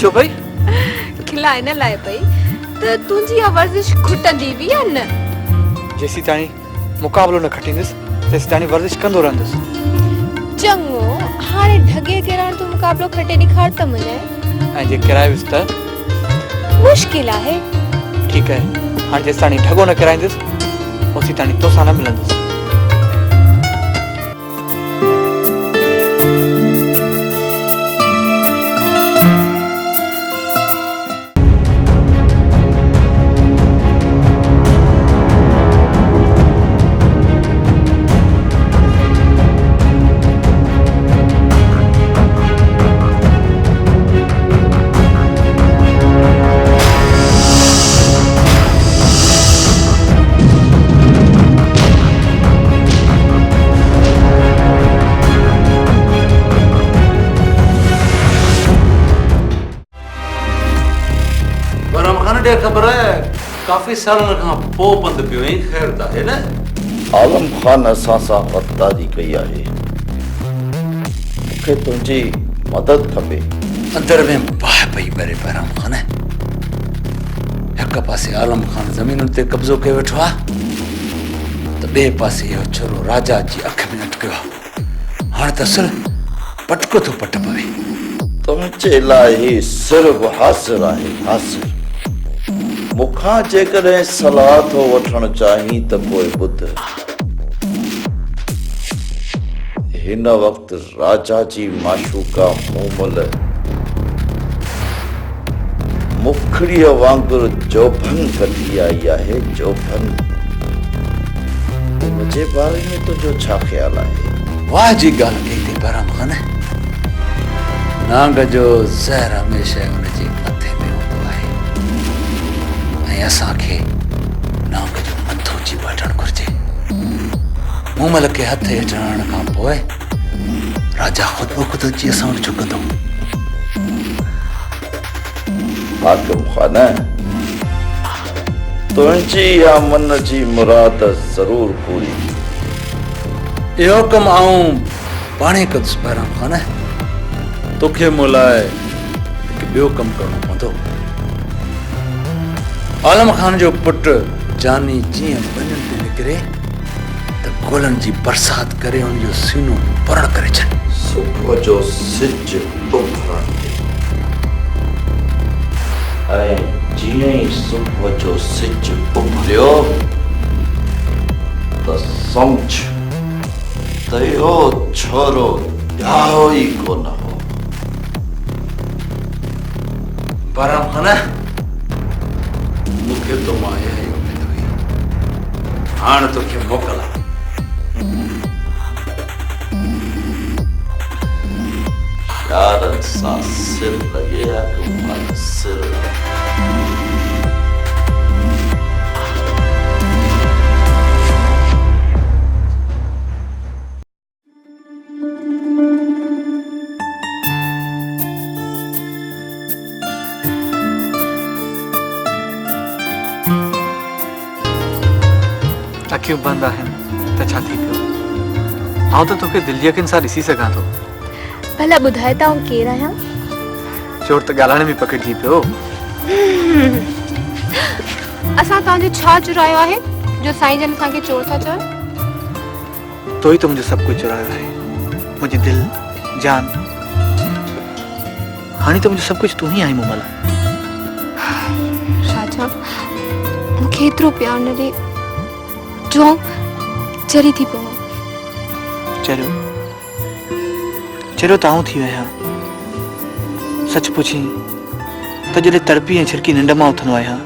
छो भाई खिलाए न लाए भाई तो तुझी वर्जिश खुटंदी भी है न जैसी ताणी मुकाबलो न खटींदस तैसी ताणी वर्जिश कंदो रहंदस चंगो हाणे ढगे केरण तो मुकाबलो खटे दिखार त मने ऐं जे किराए विस त मुश्किल है ठीक है हाणे जेस ताणी ढगो न किराईंदस ओसी ताणी तोसां न मिलंदस खबर है काफी साल का पो बंद पियो है खैर दा है ना आलम खान असा सा गद्दारी कई है के तुझी मदद खपे अंदर में बाह पई बरे बराम खान एक पासे आलम खान जमीन ते कब्जो के वेठो आ तो बे पासे यो छोरो राजा जी अख में अटक्यो हां त असल पटको तो पट पवे तुमचे लाही सिर्फ हासिल है हासिल मुखा जेकॾहिं सलाह थो वठणु चाहीं त पोइ ॿुध हिन वक़्तु राजा जी माशूका मूमल मुखड़ीअ वांगुरु जोभन कढी आई आहे जोभन मुंहिंजे बारे में तुंहिंजो छा ख़्यालु आहे वाह जी ॻाल्हि कई थी बराम खान नांग जो ज़हर हमेशह हुनजे मथे में हूंदो आहे ऐं असांखे नांग जो मथो जी वठणु घुरिजे मूमल खे हथ हेठि हणण खां पोइ राजा ख़ुदि ब ख़ुदि अची असां वटि झुकंदो हाकिम खान तुंहिंजी या मन जी मुराद ज़रूर पूरी इहो कमु आऊं पाणे कंदुसि बहिराम खान तोखे मूं लाइ हिकु ॿियो कमु करणो पवंदो आलम खान जो पुटु जानी जीअं बननि ते निकिरे त गोलनि जी बरसाति करे हुनजो सीनो पुरण करे छॾ सुबुह जो सिज उभरण ते ऐं जीअं ई सुबुह जो सिज उभरियो त सम्झ त इहो छोरो ॼाओ ई कोन हो बहिराम खान मूंखे तो मां इहा ई उमेद हुई हाणे तोखे मोकल आहे यारनि सां सिर लॻे हाकिम सिर अखियूं बंद आहिनि त छा थी पियो आउं त तोखे दिलि यकीन सां ॾिसी सघां थो भला ॿुधाए त आउं केरु आहियां चोर त ॻाल्हाइण में पकड़जी पियो असां तव्हांजो छा चुरायो आहे जो साईं जन असांखे चोर था चवनि तो ही तो मुझे सब कुछ चुरायो है मुझे दिल जान हानी तो मुझे सब कुछ तू ही आई मूमल राजा मूंखे एतिरो प्यार न ॾे जो चरी थी पवां चलो चलो ताऊं थी विया सच पुछी त जॾहिं तड़पी ऐं छिरकी निंड मां उथंदो आहियां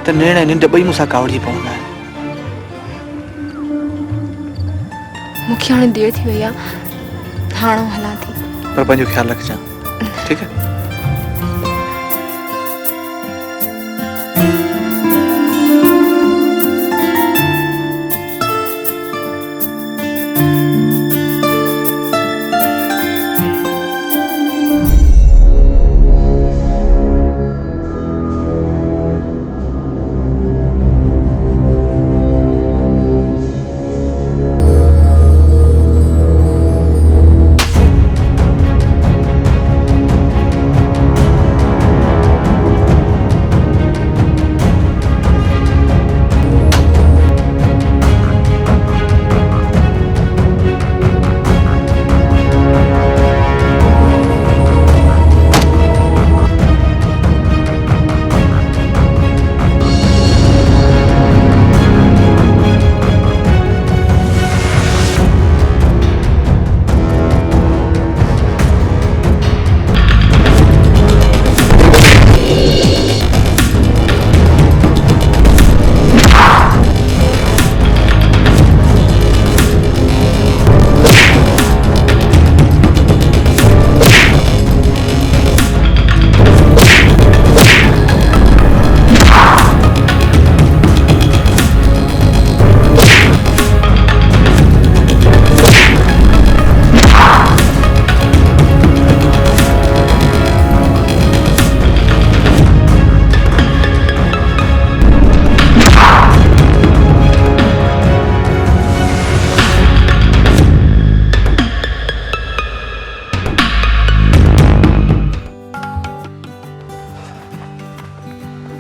त निर्णय निंड ॿई मूंसां कावड़जी पवंदा आहिनि मूंखे हाणे देरि थी वई आहे हाणो हलां थी। पर पंहिंजो ख्याल रखजां, ठीक है?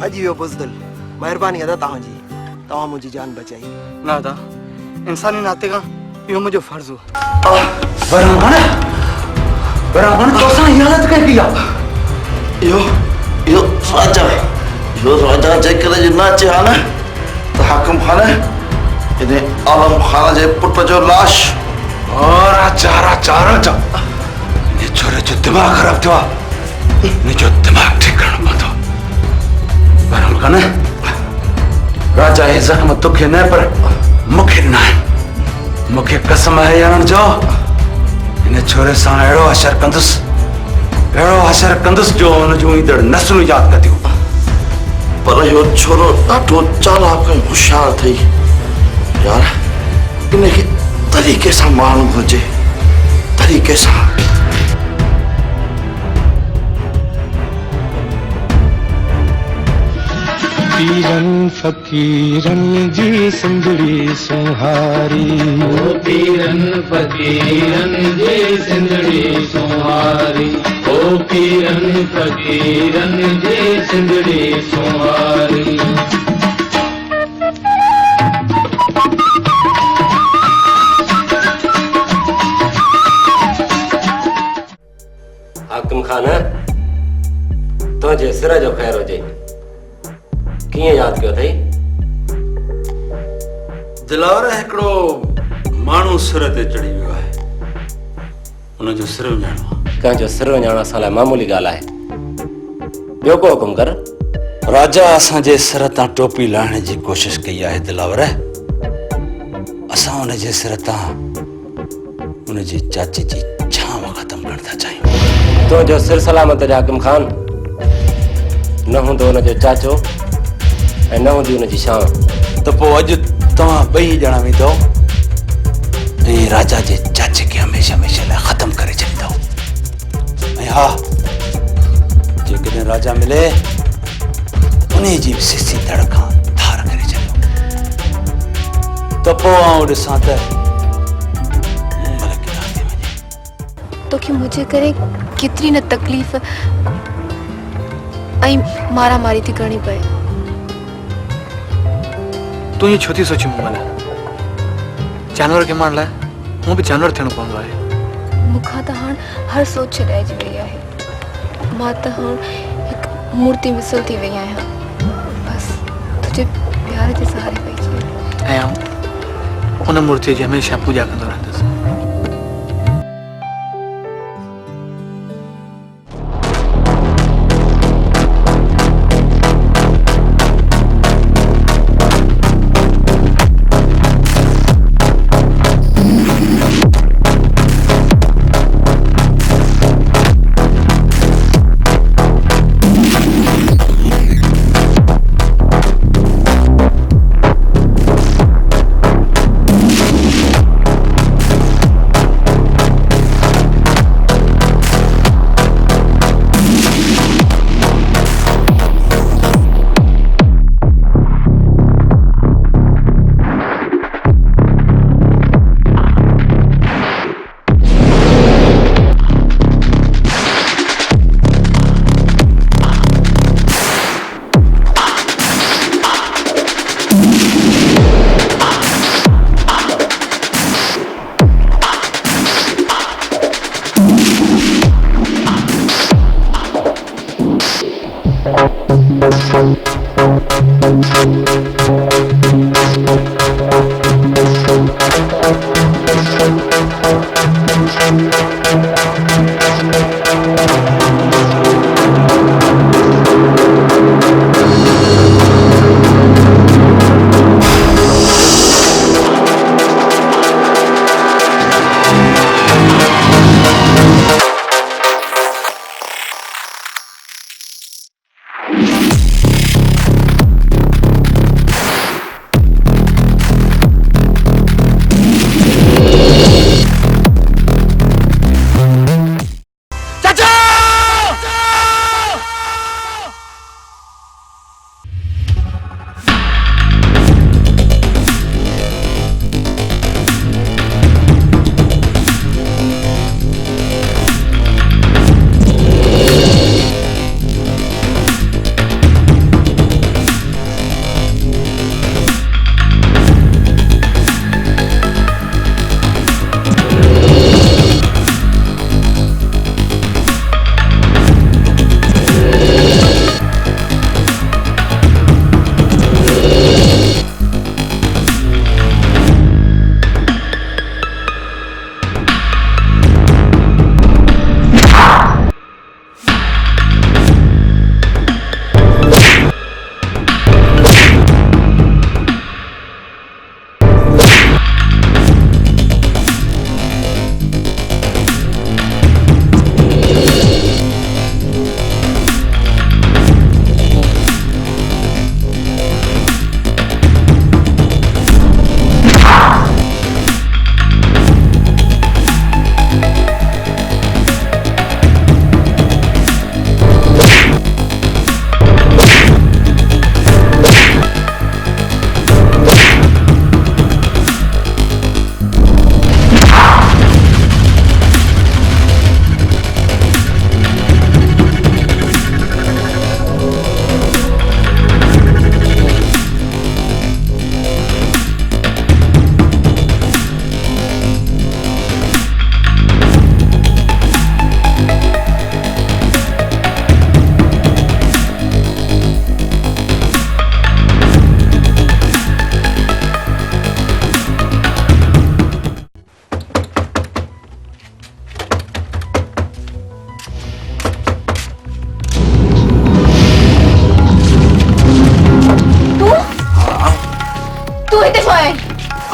अजी वियो बुज़दिल, महिरबानी अदा तव्हांजी, तव्हां मुंहिंजी जान बचाई। ना अदा, इंसानी नाते खां इहो मुंहिंजो फर्ज़ हो। बराबर तो सा हालत कई आहे। यो राजा जेकर जो नाचे हा न त हाकिम खान इन आलम खान जे पुट जो लाश और राजा ने छोरे जो दिमाग खराब थियो आहे, ने जो दिमाग ठीक करणो पवंदो। बराबर कन राजा हे जख्म तोखे न पर मूंखे न आहे। मूंखे कसम आहे यारन जो इन छोरे सां अहिड़ो असर कंदुसि जो हुन जूं ईंदड़ नस्लूं यादि कंदियूं। पर यो छोरो ॾाढो चालाक ऐं होशियार अथई यार, इनखे तरीक़े सां मारणु घुरिजे, तरीक़े सां। पीरन फकीरन जी सिंधड़ी सुहारी, ओ पीरन फकीरन जी सिंधड़ी सुहारी, ओ पीरन फकीरन जी सिंधड़ी सुहारी। हाकिम खान तुझे सिर जो ख़ैर हुजे। किए याद कयो थई? दिलावर हिकिड़ो माण्हू सिर ते चढ़ी वियो आहे, उनजो सिर वञाइणो आहे। कंहिंजो सिर वञाइणु असां लाइ मामूली ॻाल्हि आहे। ॿियो को हुकुम कर। राजा असांजे सिर तां टोपी लाहिण जी कोशिश कई आहे दिलावर। असां उनजे सिर तां उनजे चाचे जी छांव ख़तम करण था चाहियूं। तुंहिंजो सिर सलामत हुजे हाकिम खान। न हूंदो उनजो चाचो ऐं न हूंदी उनजी शान। त पोइ अॼु तव्हां ॿई ॼणा वेंदो ऐं राजा जे चाचे खे हमेशह हमेशह लाइ ख़तम करे छॾींदो। ऐं हा, जेकॾहिं राजा मिले उन जी बि सिसी धड़ खां धार करे छॾियो त पोइ आउं ॾिसां त मूमल किथां थी वञे। तोखे मुझे करे केतिरी न तकलीफ़ ऐं मारा मारी थी करणी पए। तूं ईअं छो थी सोची मूमल? जानवर खे मारण लाइ हूअं बि जानवर थियणो पवंदो आहे। मूंखां त हाणे हर सोच छॾाइजी वई आहे। मां त हाणे हिकु मूर्ति मिसल थी वई आहियां। बसि तुंहिंजे प्यार जे सहारे पइजी ऐं आउं उन मूर्तिअ जी हमेशह पूॼा कंदो रहंदुसि।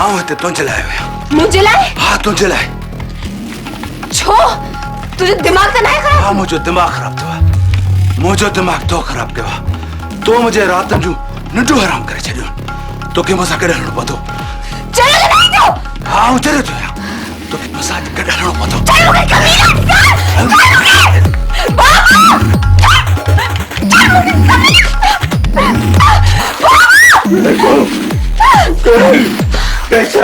हाँ हिते तुंहिंजे लाइ आयो आहियां। मुझे लाए हाँ तुंहिंजे लाइ। छो तुझे दिमाग तो नहीं खराब हाँ मुंहिंजो दिमाग़ ख़राब थियो आहे। मुंहिंजो दिमाग़ तो ख़राब कयो आहे। तो मुंहिंजे रातनि जूं निंडूं हराम करे छॾियूं। तोखे मूंसां गॾु हलणो पवंदो। चलो नहीं तो हाँ हूं चरियो थो आहियां। तोखे मूंसां गॾु हलणो पवंदो। चलो के कमीना कैसे